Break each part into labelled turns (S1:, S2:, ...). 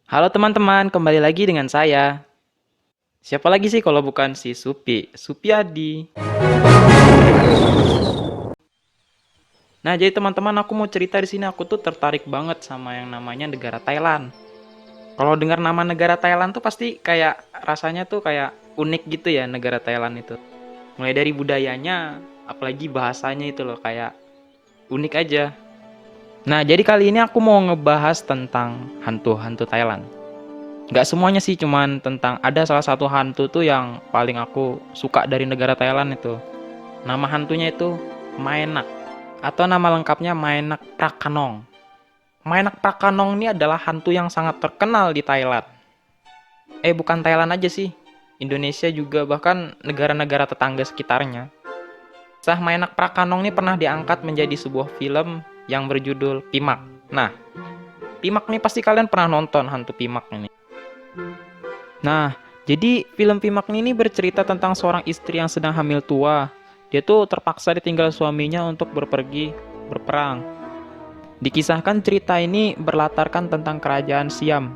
S1: Halo teman-teman, kembali lagi dengan saya. Siapa lagi sih kalau bukan si Supiadi. Nah, jadi teman-teman, aku mau cerita di sini. Aku tuh tertarik banget sama yang namanya negara Thailand. Kalau dengar nama negara Thailand tuh pasti kayak rasanya tuh kayak unik gitu ya negara Thailand itu. Mulai dari budayanya, apalagi bahasanya itu loh kayak unik aja. Nah, jadi kali ini aku mau ngebahas tentang hantu-hantu Thailand. Nggak semuanya sih, cuman tentang ada salah satu hantu tuh yang paling aku suka dari negara Thailand itu. Nama hantunya itu Maenak, atau nama lengkapnya Maenak Prakanong. Maenak Prakanong ini adalah hantu yang sangat terkenal di Thailand. Bukan Thailand aja sih, Indonesia juga, bahkan negara-negara tetangga sekitarnya. Kisah Maenak Prakanong ini pernah diangkat menjadi sebuah film yang berjudul Pimak. Nah, Pimak nih pasti kalian pernah nonton hantu Pimak ini. Nah, jadi film Pimak ini bercerita tentang seorang istri yang sedang hamil tua. Dia tuh terpaksa ditinggal suaminya untuk berpergi berperang. Dikisahkan cerita ini berlatarkan tentang kerajaan Siam,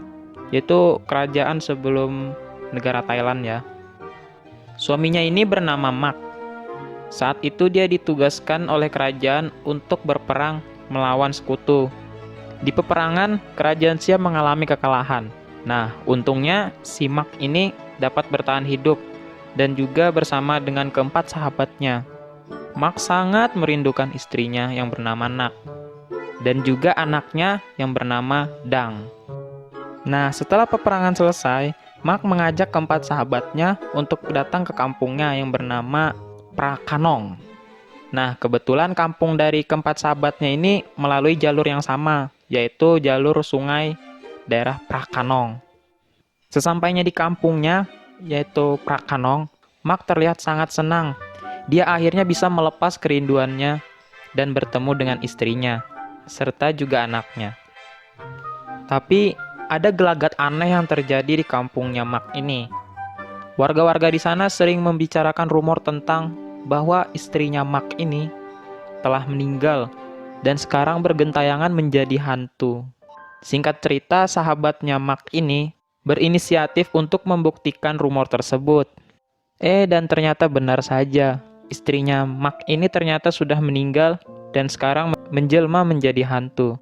S1: yaitu kerajaan sebelum negara Thailand ya. Suaminya ini bernama Mak. Saat itu dia ditugaskan oleh kerajaan untuk berperang melawan sekutu. Di peperangan, kerajaan Siam mengalami kekalahan. Nah, untungnya si Mak ini dapat bertahan hidup dan juga bersama dengan keempat sahabatnya. Mak sangat merindukan istrinya yang bernama Nak dan juga anaknya yang bernama Dang. Nah, setelah peperangan selesai, Mak mengajak keempat sahabatnya untuk datang ke kampungnya yang bernama Prakanong. Nah, kebetulan kampung dari keempat sahabatnya ini melalui jalur yang sama, yaitu jalur sungai daerah Prakanong. Sesampainya di kampungnya, yaitu Prakanong, Mak terlihat sangat senang. Dia akhirnya bisa melepas kerinduannya dan bertemu dengan istrinya, serta juga anaknya. Tapi, ada gelagat aneh yang terjadi di kampungnya Mak ini. Warga-warga di sana sering membicarakan rumor tentang bahwa istrinya Mak ini telah meninggal dan sekarang bergentayangan menjadi hantu. Singkat cerita, sahabatnya Mak ini berinisiatif untuk membuktikan rumor tersebut. Dan ternyata benar saja. Istrinya Mak ini ternyata sudah meninggal dan sekarang menjelma menjadi hantu.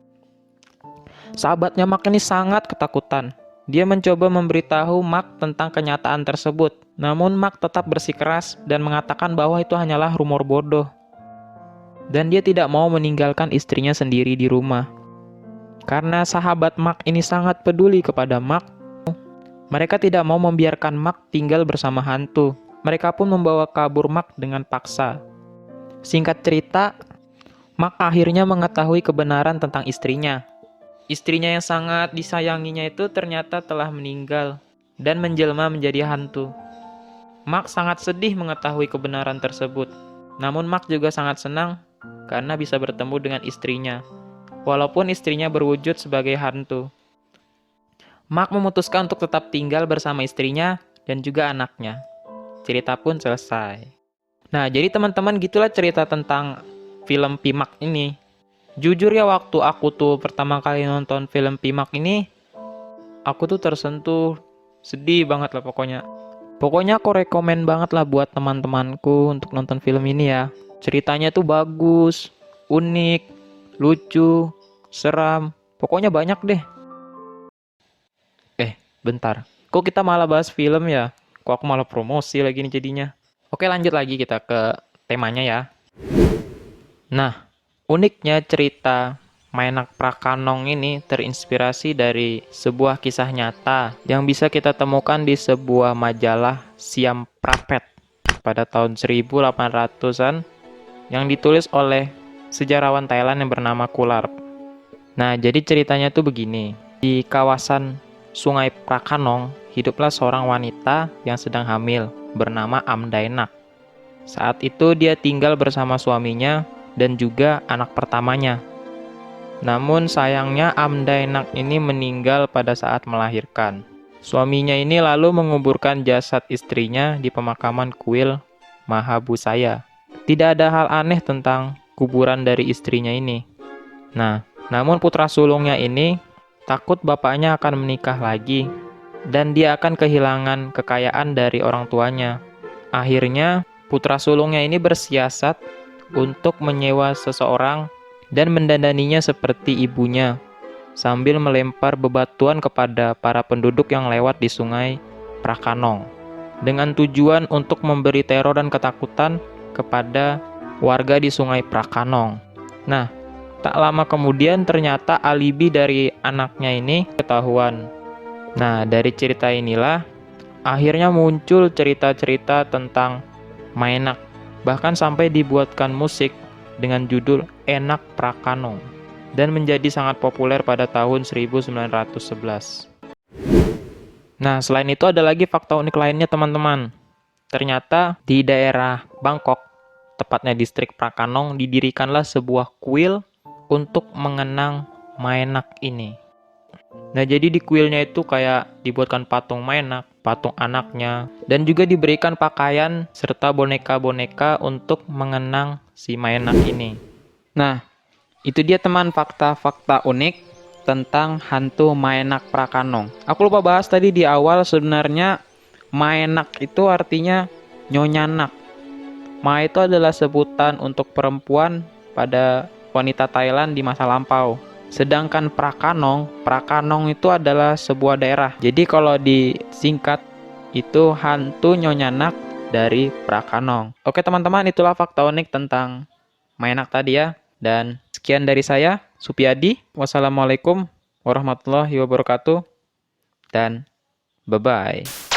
S1: Sahabatnya Mak ini sangat ketakutan. Dia mencoba memberitahu Mak tentang kenyataan tersebut. Namun Mak tetap bersikeras dan mengatakan bahwa itu hanyalah rumor bodoh. Dan dia tidak mau meninggalkan istrinya sendiri di rumah. Karena sahabat Mak ini sangat peduli kepada Mak, mereka tidak mau membiarkan Mak tinggal bersama hantu. Mereka pun membawa kabur Mak dengan paksa. Singkat cerita, Mak akhirnya mengetahui kebenaran tentang istrinya. Istrinya yang sangat disayanginya itu ternyata telah meninggal dan menjelma menjadi hantu. Mak sangat sedih mengetahui kebenaran tersebut. Namun Mak juga sangat senang karena bisa bertemu dengan istrinya, walaupun istrinya berwujud sebagai hantu. Mak memutuskan untuk tetap tinggal bersama istrinya dan juga anaknya. Cerita pun selesai. Nah, jadi teman-teman gitulah cerita tentang film Pimak ini. Jujur ya, waktu aku tuh pertama kali nonton film Pimak ini, aku tuh tersentuh, sedih banget lah pokoknya. Pokoknya aku rekomen banget lah buat teman-temanku untuk nonton film ini ya. Ceritanya tuh bagus, unik, lucu, seram, pokoknya banyak deh. Bentar, kok kita malah bahas film ya? Kok aku malah promosi lagi nih jadinya? Oke, lanjut lagi kita ke temanya ya. Nah, uniknya cerita Maenak Prakanong ini terinspirasi dari sebuah kisah nyata yang bisa kita temukan di sebuah majalah Siam Prapet pada tahun 1800-an yang ditulis oleh sejarawan Thailand yang bernama Kularp. Nah, jadi ceritanya tuh begini. Di kawasan Sungai Prakanong, hiduplah seorang wanita yang sedang hamil bernama Amdainak. Saat itu dia tinggal bersama suaminya dan juga anak pertamanya. Namun sayangnya Amdainak ini meninggal pada saat melahirkan. Suaminya ini lalu menguburkan jasad istrinya di pemakaman kuil Mahabusaya. Tidak ada hal aneh tentang kuburan dari istrinya ini. Nah, namun putra sulungnya ini takut bapaknya akan menikah lagi, dan dia akan kehilangan kekayaan dari orang tuanya. Akhirnya, putra sulungnya ini bersiasat untuk menyewa seseorang dan mendandaninya seperti ibunya, sambil melempar bebatuan kepada para penduduk yang lewat di sungai Prakanong, dengan tujuan untuk memberi teror dan ketakutan kepada warga di sungai Prakanong. Nah, tak lama kemudian ternyata alibi dari anaknya ini ketahuan. Nah, dari cerita inilah akhirnya muncul cerita-cerita tentang Maenak. Bahkan sampai dibuatkan musik dengan judul Enak Prakanong dan menjadi sangat populer pada tahun 1911. Nah, selain itu ada lagi fakta unik lainnya teman-teman. Ternyata di daerah Bangkok, tepatnya distrik Prakanong, didirikanlah sebuah kuil untuk mengenang Maenak ini. Nah, jadi di kuilnya itu kayak dibuatkan patung Maenak, patung anaknya, dan juga diberikan pakaian serta boneka-boneka untuk mengenang si Maenak ini. Nah, itu dia teman fakta-fakta unik tentang hantu Maenak Prakanong. Aku lupa bahas tadi di awal, sebenarnya Maenak itu artinya Nyonya Nak. Ma itu adalah sebutan untuk perempuan pada wanita Thailand di masa lampau. Sedangkan Prakanong itu adalah sebuah daerah. Jadi kalau disingkat itu hantu Nyonya Nak dari Prakanong. Oke teman-teman, itulah fakta unik tentang Maenak tadi ya. Dan sekian dari saya, Supiadi. Wassalamualaikum warahmatullahi wabarakatuh. Dan bye-bye.